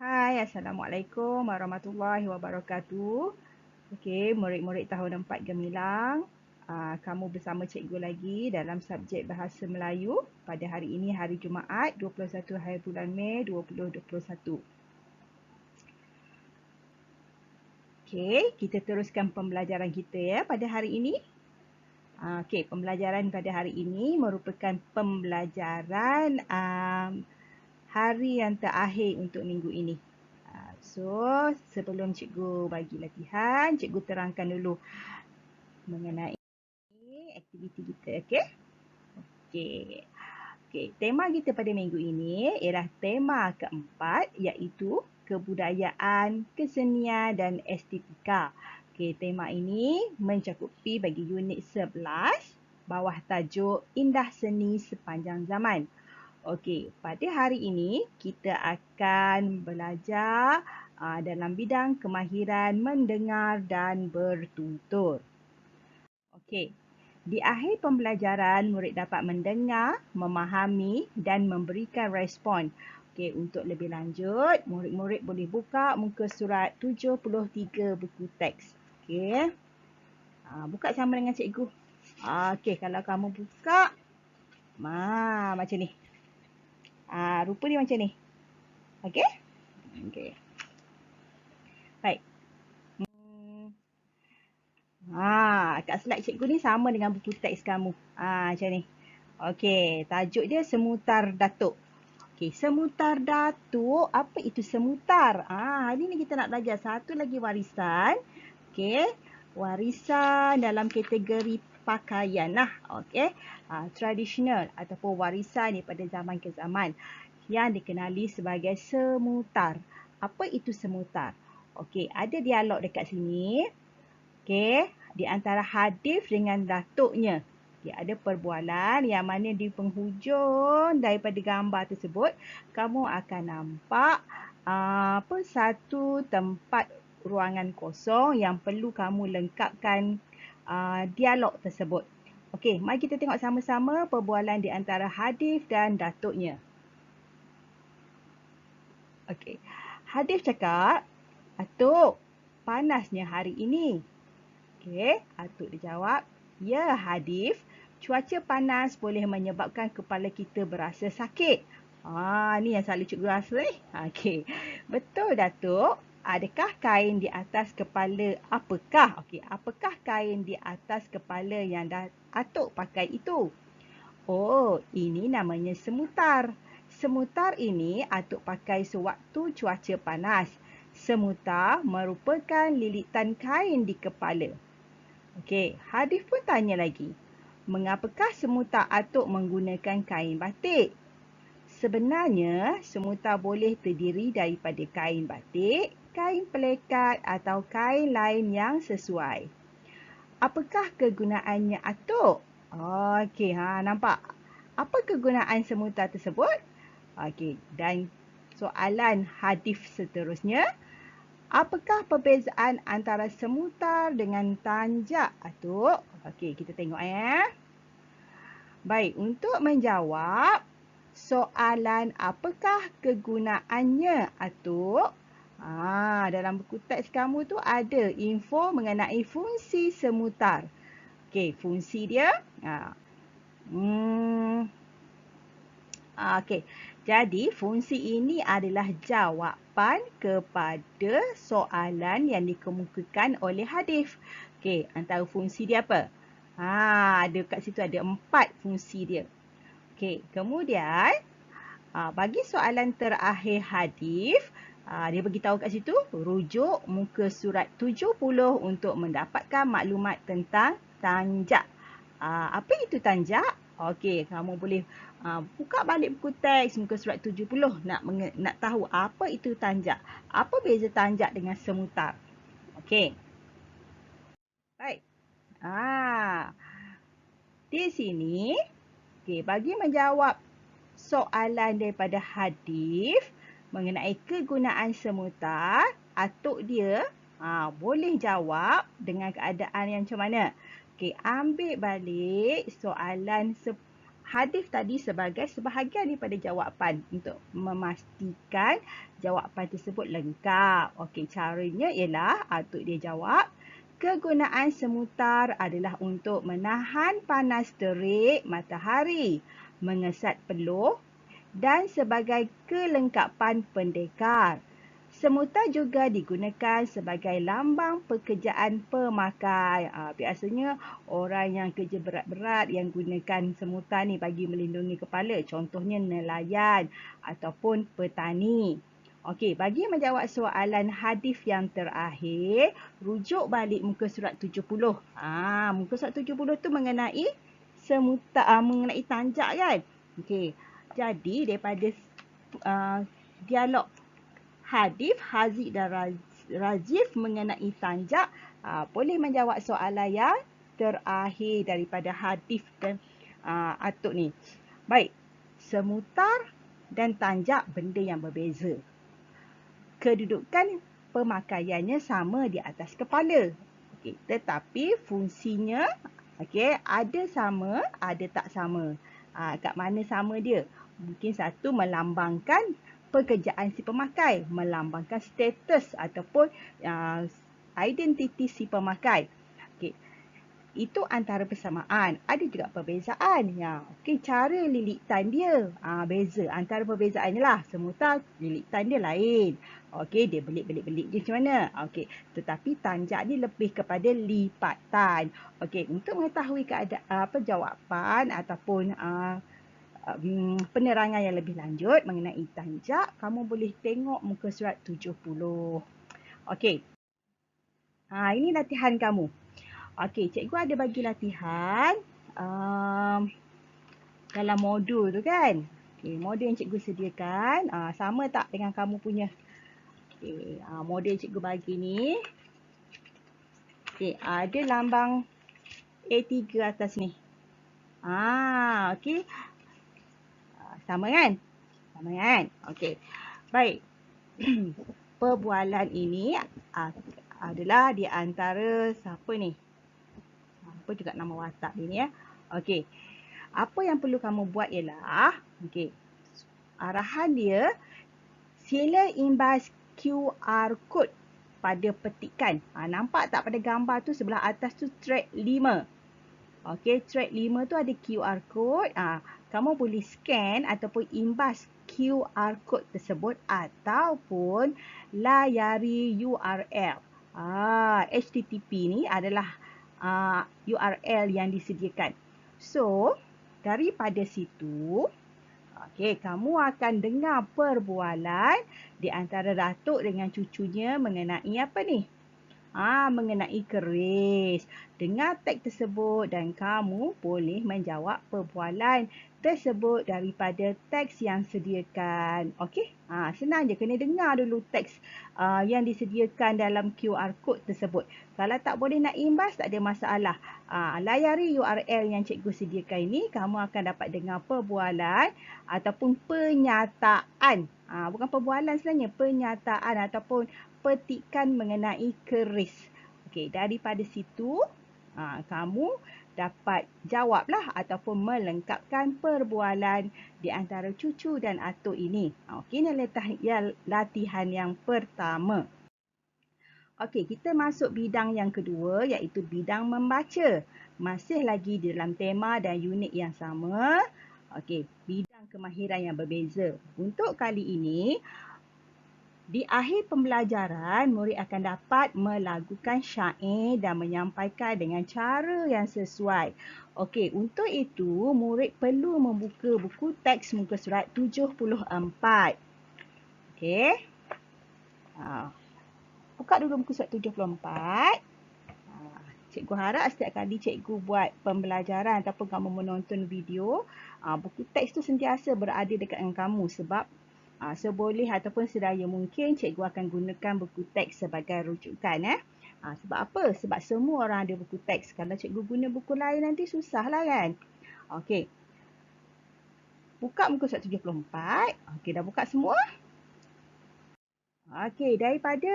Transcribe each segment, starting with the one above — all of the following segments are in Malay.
Hai, Assalamualaikum warahmatullahi wabarakatuh. Okey, murid-murid tahun 4 Gemilang. Kamu bersama cikgu lagi dalam subjek Bahasa Melayu pada hari ini, hari Jumaat, 21 hari bulan Mei 2021. Okey, kita teruskan pembelajaran kita ya pada hari ini. Okey, pembelajaran pada hari ini merupakan pembelajaran hari yang terakhir untuk minggu ini. So, sebelum cikgu bagi latihan, cikgu terangkan dulu mengenai aktiviti kita, okey? Okey. Okey, tema kita pada minggu ini ialah tema keempat iaitu kebudayaan, kesenian dan estetika. Okey, tema ini mencakupi bagi unit 11 bawah tajuk Indah Seni Sepanjang Zaman. Okey, pada hari ini kita akan belajar dalam bidang kemahiran mendengar dan bertutur. Okey. Di akhir pembelajaran, murid dapat mendengar, memahami dan memberikan respon. Okey, untuk lebih lanjut, murid-murid boleh buka muka surat 73 buku teks. Okey. Buka sama dengan cikgu. Okey, kalau kamu buka, macam ni. Rupa dia macam ni. Okey? Okey. Baik. Kat slide cikgu ni sama dengan buku teks kamu. Macam ni. Okey, tajuk dia Semutar Datuk. Okey, Semutar Datuk, apa itu semutar? Hari ni kita nak belajar satu lagi warisan. Okey, warisan dalam kategori pakaian lah. Okey, tradisional ataupun warisan daripada zaman ke zaman yang dikenali sebagai semutar. Apa itu semutar? Okey, ada dialog dekat sini. Okey, di antara Hadif dengan datuknya. Dia ada perbualan yang mana di penghujung daripada gambar tersebut, kamu akan nampak satu tempat ruangan kosong yang perlu kamu lengkapkan dialog tersebut. Okey, mari kita tengok sama-sama perbualan di antara Hadif dan datuknya. Okey, Hadif cakap, "Atuk, panasnya hari ini." Okey, Atuk dijawab, "Ya Hadif, cuaca panas boleh menyebabkan kepala kita berasa sakit." Ni yang selalu cikgu rasa ni. Okey, betul Datuk. Adakah kain di atas kepala, apakah kain di atas kepala yang Atuk pakai itu? Oh, ini namanya semutar. Semutar ini Atuk pakai sewaktu cuaca panas. Semutar merupakan lilitan kain di kepala. Okey, Hadif pun tanya lagi. Mengapakah semutar Atuk menggunakan kain batik? Sebenarnya, semutar boleh terdiri daripada kain batik, kain pelekat atau kain lain yang sesuai. Apakah kegunaannya Atuk? Okey, nampak? Apa kegunaan semutar tersebut? Okey, dan soalan Hadif seterusnya, apakah perbezaan antara semutar dengan tanjak, Atuk? Okey, kita tengok ya. Baik, untuk menjawab soalan apakah kegunaannya, Atuk? Dalam buku teks kamu tu ada info mengenai fungsi semutar. Okey, fungsi dia. Okey. Jadi, fungsi ini adalah jawapan kepada soalan yang dikemukakan oleh Hadif. Okey, antara fungsi dia apa? Ada kat situ ada 4 fungsi dia. Okey, kemudian bagi soalan terakhir Hadif, dia beritahu kat situ rujuk muka surat 70 untuk mendapatkan maklumat tentang tanjak. Apa itu tanjak? Okey, kamu boleh buka balik buku teks muka surat 70 nak tahu apa itu tanjak. Apa beza tanjak dengan semutar? Okey. Baik. Di sini, okey, bagi menjawab soalan daripada Hadif mengenai kegunaan semutar, Atuk dia boleh jawab dengan keadaan yang macam mana? Okey, ambil balik soalan hadif tadi sebagai sebahagian daripada jawapan untuk memastikan jawapan tersebut lengkap. Okey, caranya ialah Atuk dia jawab, kegunaan semutar adalah untuk menahan panas terik matahari, mengesat peluh dan sebagai kelengkapan pendekar. Semutar juga digunakan sebagai lambang pekerjaan pemakai. Biasanya orang yang kerja berat-berat yang gunakan semutar ni bagi melindungi kepala. Contohnya nelayan ataupun petani. Okey, bagi menjawab soalan hadis yang terakhir, rujuk balik muka surat 70. Muka surat 70 tu mengenai semutar, mengenai tanjak kan? Okey. Jadi daripada dialog hadif, Haziq dan Rajif mengenai tanjak, boleh menjawab soalan yang terakhir daripada hadif dan Atuk ni. Baik, semutar dan tanjak benda yang berbeza. Kedudukan pemakaiannya sama di atas kepala. Okey, tetapi fungsinya ada sama, ada tak sama. Kat mana sama dia? Mungkin satu melambangkan pekerjaan si pemakai, melambangkan status ataupun identiti si pemakai. Okey, itu antara persamaan. Ada juga perbezaan. Cara lilitan dia beza. Antara perbezaannya lah, semutar lilitan dia lain. Okey, dia belik-belik-belik je macam mana. Okey, tetapi tanjak ni lebih kepada lipatan. Okey, untuk mengetahui jawapan ataupun penerangan yang lebih lanjut mengenai tanjak, kamu boleh tengok muka surat 70. Okey. Ini latihan kamu. Okey, cikgu ada bagi latihan dalam modul tu kan. Okey, modul yang cikgu sediakan sama tak dengan kamu punya? Okey, modul yang cikgu bagi ni. Okey, ada lambang A3 atas ni. Okey. Sama kan? Sama kan? Okey. Baik. Perbualan ini adalah di antara siapa ni? Apa juga nama watak dia ni ya? Okey. Apa yang perlu kamu buat ialah, arahan dia, sila imbas QR code pada petikan. Nampak tak pada gambar tu sebelah atas tu track 5. Okey, track 5 tu ada QR code. Kamu boleh scan ataupun imbas QR code tersebut ataupun layari URL. HTTP ni adalah URL yang disediakan. So, daripada situ, kamu akan dengar perbualan di antara datuk dengan cucunya mengenai apa ni? Mengenai keris. Dengar teks tersebut dan kamu boleh menjawab perbualan tersebut daripada teks yang sediakan. Okey? Senang je, kena dengar dulu teks yang disediakan dalam QR code tersebut. Kalau tak boleh nak imbas, tak ada masalah. Layari URL yang cikgu sediakan ini, kamu akan dapat dengar perbualan ataupun penyataan. Bukan perbualan sebenarnya, penyataan ataupun petikan mengenai keris. Okey, daripada situ kamu dapat jawablah ataupun melengkapkan perbualan di antara cucu dan atuk ini. Okey, ini latihan yang pertama. Okey, kita masuk bidang yang kedua iaitu bidang membaca. Masih lagi di dalam tema dan unit yang sama. Okey, bidang kemahiran yang berbeza. Untuk kali ini, di akhir pembelajaran, murid akan dapat melagukan syair dan menyampaikan dengan cara yang sesuai. Okey, untuk itu murid perlu membuka buku teks muka surat 74. Okey. Buka dulu buku surat 74. Cikgu harap setiap kali cikgu buat pembelajaran ataupun kamu menonton video, buku teks tu sentiasa berada dekat dengan kamu sebab seboleh ataupun sedaya mungkin cikgu akan gunakan buku teks sebagai rujukan. Sebab apa? Sebab semua orang ada buku teks. Kalau cikgu guna buku lain nanti susahlah kan? Okey. Buka muka surat 74. Okey, dah buka semua? Okey, daripada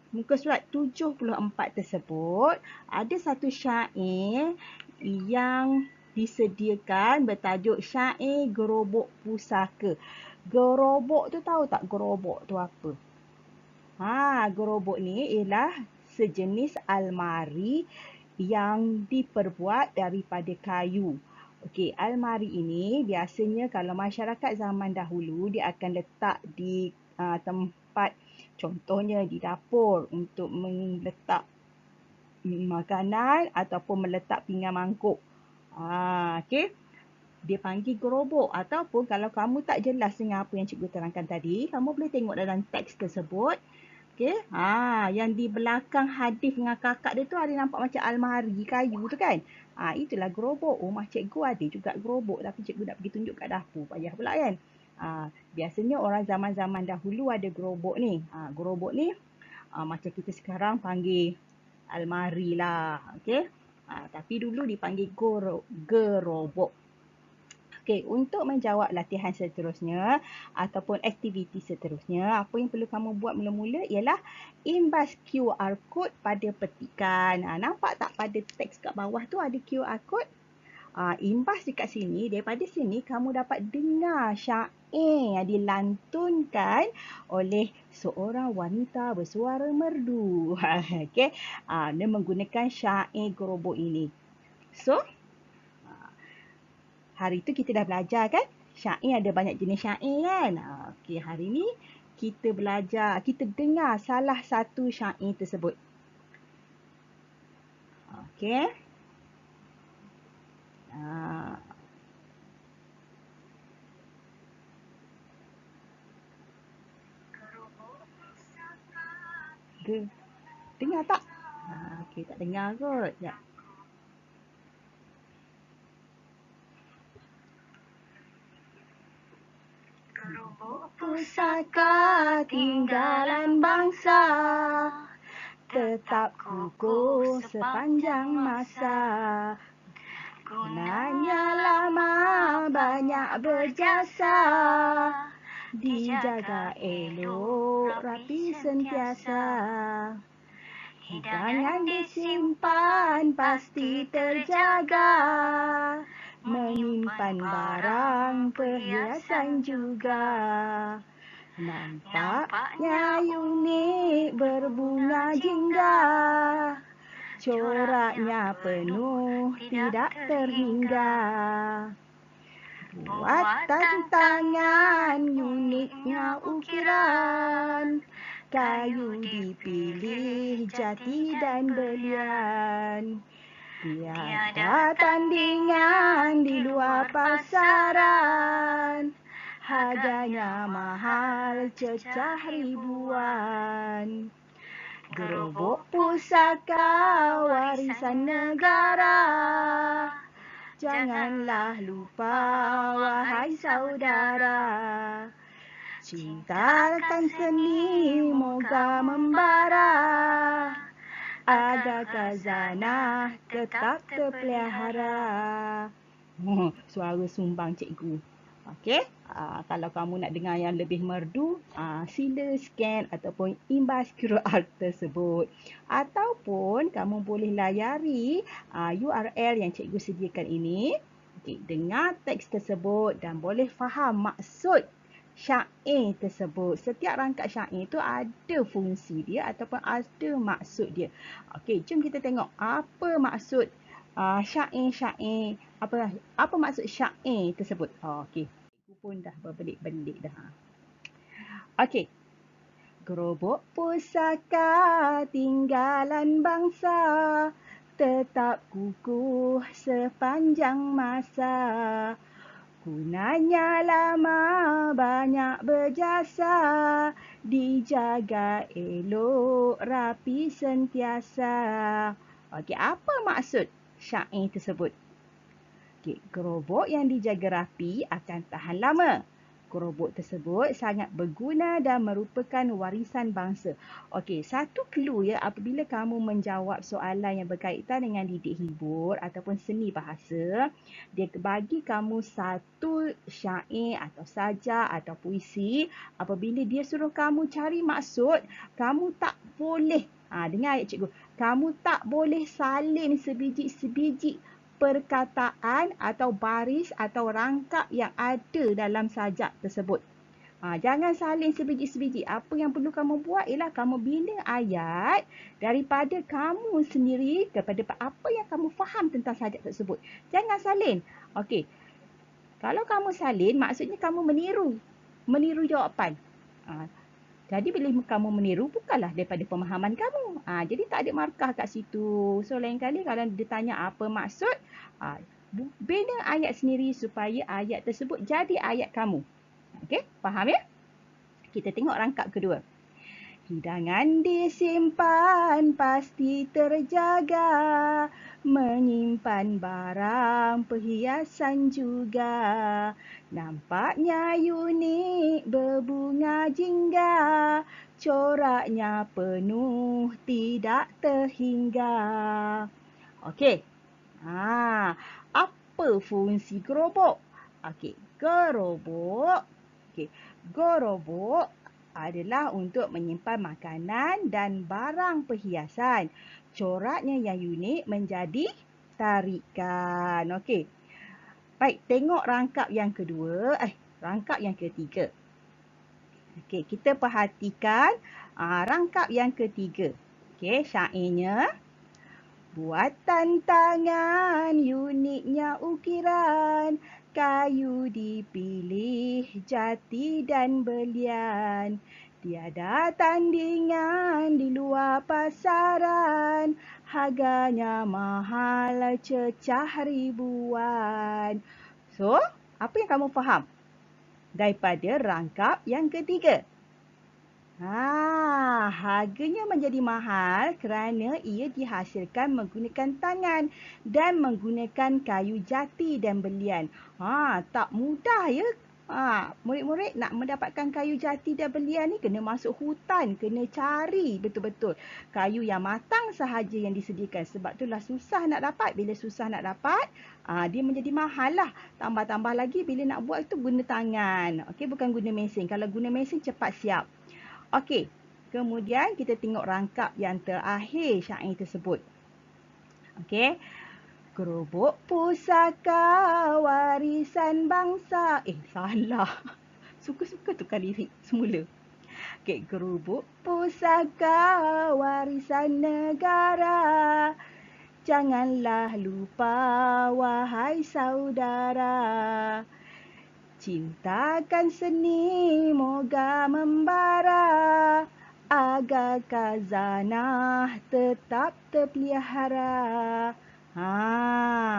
muka surat 74 tersebut, ada satu syair yang disediakan bertajuk Syair Gerobok Pusaka. Gerobok tu tahu tak gerobok tu apa? Gerobok ni ialah sejenis almari yang diperbuat daripada kayu. Okey, almari ini biasanya kalau masyarakat zaman dahulu dia akan letak di tempat, contohnya di dapur untuk meletak makanan ataupun meletak pinggan mangkuk. Okey. Dia panggil gerobok, ataupun kalau kamu tak jelas dengan apa yang cikgu terangkan tadi, kamu boleh tengok dalam teks tersebut. Okey. Yang di belakang hadis dengan kakak dia tu ada nampak macam almari kayu tu kan? Itulah gerobok. Rumah cikgu ada juga gerobok, tapi cikgu nak pergi tunjuk kat dapur. Payah pula kan? Biasanya orang zaman-zaman dahulu ada gerobok ni. Gerobok ni macam kita sekarang panggil almari lah. Okey. Tapi dulu dipanggil gerobok. Okey, untuk menjawab latihan seterusnya ataupun aktiviti seterusnya, apa yang perlu kamu buat mula-mula ialah imbas QR code pada petikan. Nampak tak pada teks kat bawah tu ada QR code? Imbas dekat sini, daripada sini kamu dapat dengar syair yang dilantunkan oleh seorang wanita bersuara merdu. Okey, dia menggunakan syair gerobok ini. So, hari tu kita dah belajar kan? Syair ada banyak jenis syair kan? Okey, hari ni kita belajar, kita dengar salah satu syair tersebut. Okey. Dengar tak? Okey, tak dengar kot. Ya. Gerobok pusaka tinggalan bangsa, tetap kukuh sepanjang masa. Gunanya lama banyak berjasa, dijaga elok rapi sentiasa. Hidangan disimpan pasti terjaga, menyimpan barang perhiasan juga. Nampaknya unik berbunga jingga, coraknya penuh tidak terhingga. Buatan tangan uniknya ukiran, kayu dipilih jati dan belian. Tiada tandingan di luar pasaran, harganya mahal cecah ribuan. Gerobok pusaka warisan negara, janganlah lupa wahai saudara. Cintakan seni moga membara, agar khazanah tetap terpelihara. Suara sumbang cikgu. Okey, kalau kamu nak dengar yang lebih merdu, sila scan ataupun imbas QR tersebut. Ataupun kamu boleh layari URL yang cikgu sediakan ini. Okey, dengar teks tersebut dan boleh faham maksud syair tersebut. Setiap rangkap syair itu ada fungsi dia ataupun ada maksud dia. Okey, jom kita tengok apa maksud syair-syair, apa maksud syair tersebut. Okey, aku pun dah berbelit-belit dah. Okey. Gerobok pusaka tinggalan bangsa, tetap kukuh sepanjang masa. Gunanya lama banyak berjasa, dijaga elok rapi sentiasa. Okey, apa maksud syair tersebut? Okey, gerobok yang dijaga rapi akan tahan lama. Gerobok tersebut sangat berguna dan merupakan warisan bangsa. Okey, satu clue ya apabila kamu menjawab soalan yang berkaitan dengan didik hibur ataupun seni bahasa, dia bagi kamu satu syair atau sajak atau puisi. Apabila dia suruh kamu cari maksud, kamu tak boleh, dengar ayat cikgu, kamu tak boleh salin sebiji-sebiji perkataan atau baris atau rangkap yang ada dalam sajak tersebut. Jangan salin sebiji-sebiji. Apa yang perlu kamu buat ialah kamu bina ayat daripada kamu sendiri kepada apa yang kamu faham tentang sajak tersebut. Jangan salin. Okey. Kalau kamu salin, maksudnya kamu meniru jawapan. Jadi bila kamu meniru, bukanlah daripada pemahaman kamu. Jadi tak ada markah kat situ. So lain kali kalau dia tanya apa maksud, bina ayat sendiri supaya ayat tersebut jadi ayat kamu. Okey, faham ya? Kita tengok rangkap kedua. Hidangan disimpan pasti terjaga, menyimpan barang perhiasan juga. Nampaknya unik berbunga jingga, coraknya penuh tidak terhingga. Okey. Apa fungsi gerobok? Okey, gerobok. Gerobok adalah untuk menyimpan makanan dan barang perhiasan. Coraknya yang unik menjadi tarikan. Okey. Baik, tengok rangkap yang kedua. Rangkap yang ketiga. Okey, kita perhatikan rangkap yang ketiga. Okey, syairnya. Buatan tangan, uniknya ukiran, kayu dipilih, jati dan belian. Tiada tandingan di luar pasaran, harganya mahal cecah ribuan. So, apa yang kamu faham daripada rangkap yang ketiga? Harganya menjadi mahal kerana ia dihasilkan menggunakan tangan dan menggunakan kayu jati dan belian. Tak mudah ya. Murid-murid nak mendapatkan kayu jati dan belian ni kena masuk hutan, kena cari betul-betul kayu yang matang sahaja yang disediakan. Sebab itulah susah nak dapat. Bila susah nak dapat, dia menjadi mahal lah. Tambah-tambah lagi bila nak buat itu guna tangan. Okey, bukan guna mesin. Kalau guna mesin cepat siap. Okey, kemudian kita tengok rangkap yang terakhir syair tersebut. Okey, gerobok pusaka warisan bangsa. Salah. Suka-suka tukar lirik semula. Okey, gerobok pusaka warisan negara. Janganlah lupa wahai saudara. Cintakan seni moga membara, agar khazanah tetap terpelihara.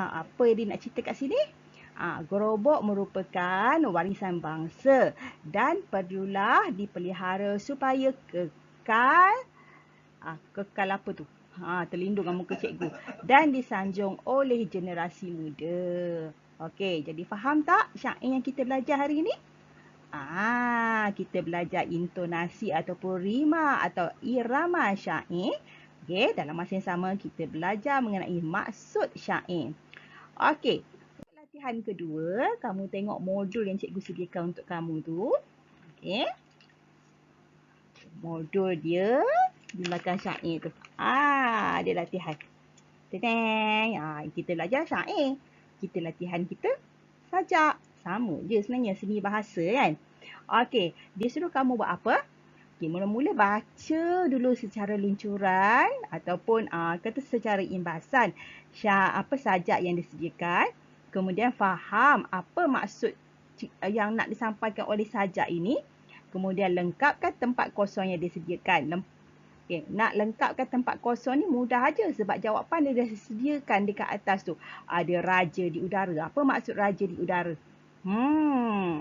Apa yang dia nak cerita kat sini? Gerobok merupakan warisan bangsa dan perlulah dipelihara supaya kekal apa tu? Terlindung dengan muka cikgu dan disanjung oleh generasi muda. Okey, jadi faham tak syair yang kita belajar hari ini? Kita belajar intonasi ataupun rima atau irama syair. Okey, dalam masa yang sama kita belajar mengenai maksud syair. Okey, latihan kedua, kamu tengok modul yang cikgu sediakan untuk kamu tu. Okey. Modul dia di belakang syair tu. Dia latihan. Kita belajar syair. Kita latihan kita sajak. Sama je sebenarnya seni bahasa kan. Okey, dia suruh kamu buat apa? Okey, mula-mula baca dulu secara luncuran ataupun kata secara imbasan sajak yang disediakan. Kemudian faham apa maksud yang nak disampaikan oleh sajak ini. Kemudian lengkapkan tempat kosong yang disediakan. Okay, nak lengkapkan tempat kosong ni mudah aja sebab jawapan dia dah disediakan dekat atas tu. Ada raja di udara. Apa maksud raja di udara?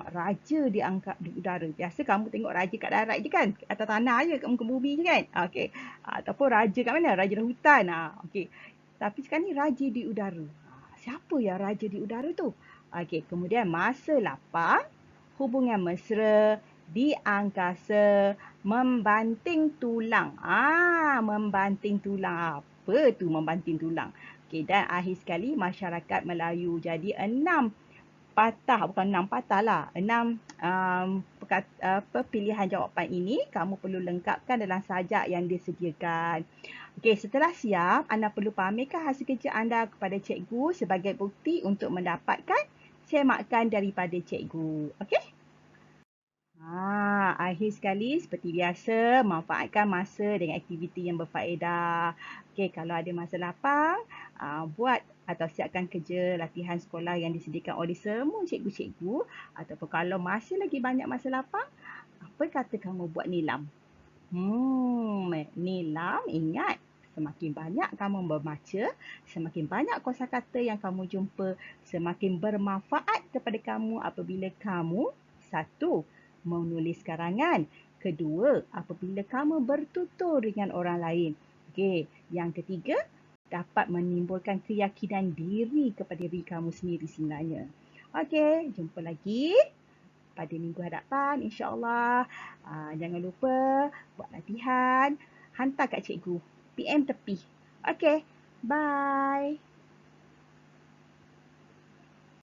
Raja diangkat di udara. Biasa kamu tengok raja kat darat je kan? Atas tanah je, kat muka bumi je kan? Okey. Ataupun raja kat mana? Raja di hutan. Okey. Tapi sekarang ni raja di udara. Siapa yang raja di udara tu? Okey, kemudian masa lapang, hubungan mesra, di angkasa, membanting tulang. Membanting tulang. Apa tu membanting tulang? Okey, dan akhir sekali masyarakat Melayu. Jadi 6 patah, bukan 6 patah lah. 6 pilihan jawapan ini kamu perlu lengkapkan dalam sajak yang disediakan. Okey, setelah siap, anda perlu pamerkan hasil kerja anda kepada cikgu sebagai bukti untuk mendapatkan semakan daripada cikgu. Okey? Akhir sekali seperti biasa, manfaatkan masa dengan aktiviti yang berfaedah. Okey, kalau ada masa lapang, buat atau siapkan kerja latihan sekolah yang disediakan oleh semua cikgu-cikgu, ataupun kalau masih lagi banyak masa lapang, apa kata kamu buat nilam? Nilam, ingat, semakin banyak kamu membaca, semakin banyak kosakata yang kamu jumpa, semakin bermanfaat kepada kamu apabila kamu, satu, menulis karangan. Kedua, apabila kamu bertutur dengan orang lain. Okey, yang ketiga, dapat menimbulkan keyakinan diri kepada diri kamu sendiri sebenarnya. Okey, jumpa lagi pada minggu hadapan, insya-Allah. Jangan lupa buat latihan, hantar kat cikgu. PM tepi. Okey, bye.